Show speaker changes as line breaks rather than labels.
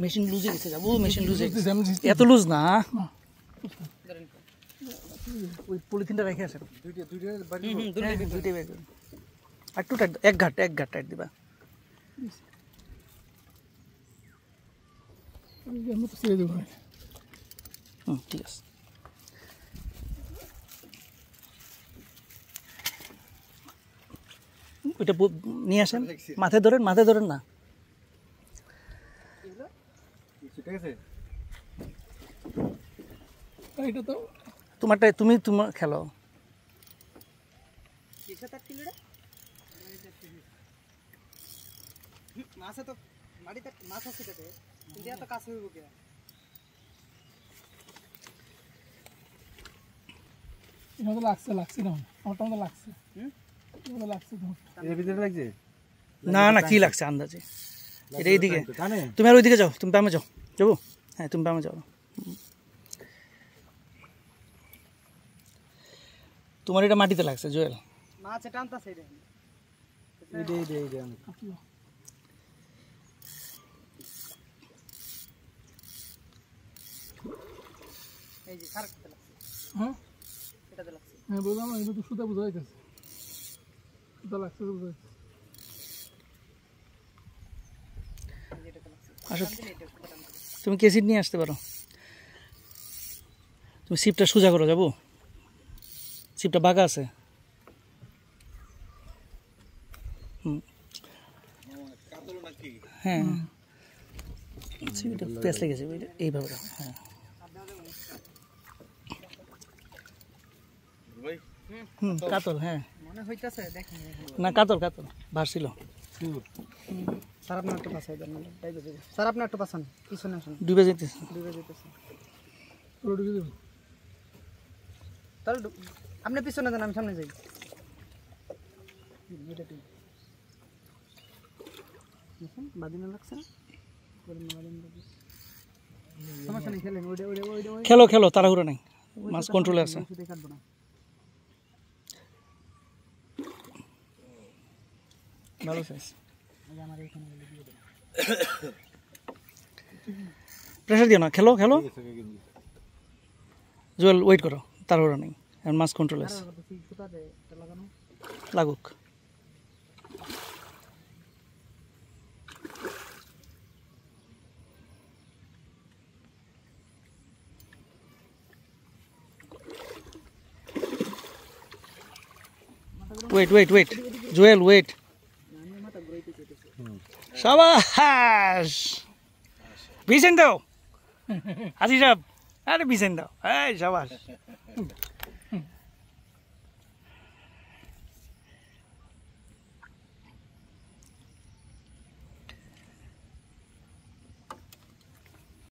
machine লুজে গেছে যাবো machine লুজে এত লুজ না ওই পলিথিনটা রেখে আসেন দুইটাই বের করুন একটু টাইট এক ঘাট টাইট দিবা ঠিক আছে ওইটা নিয়ে আসেন মাথায় ধরেন না তোমারটাই তুমি তোমার খেলো না না কি লাগছে আন্দাজে এটা এইদিকে তুমি আর ওইদিকে যাও তুমি বামে যাও যাবো হ্যাঁ তুমি বামে যাও তোমার এটা মাটিতে লাগছে জুয়েল তুমি কেসিড নিয়ে আসতে পারো তুমি সিপটা সোজা করো যাবো সিপটা বাঁকা আছে হ্যাঁ সিপটা প্যাঁচ লেগেছে এইভাবে হ্যাঁ কাতল হ্যাঁ না কাতল ভাসছিল ডুবে যেতেছে
আপনি পিছনে যান আমি সামনে যাই
খেলো তাড়াহুড়ো নাই মাছ কন্ট্রোলে আছে ভালো সাইজ প্রেশার দিও না খেলো জুয়েল ওয়েট করো তাড়াহুড়ো নেই মাছ কন্ট্রোলে আছে লাগুক wait Joel wait শাবাশ বিছেন দাও হাজি সাহেব আরে বিছেন দাও এই শাবাশ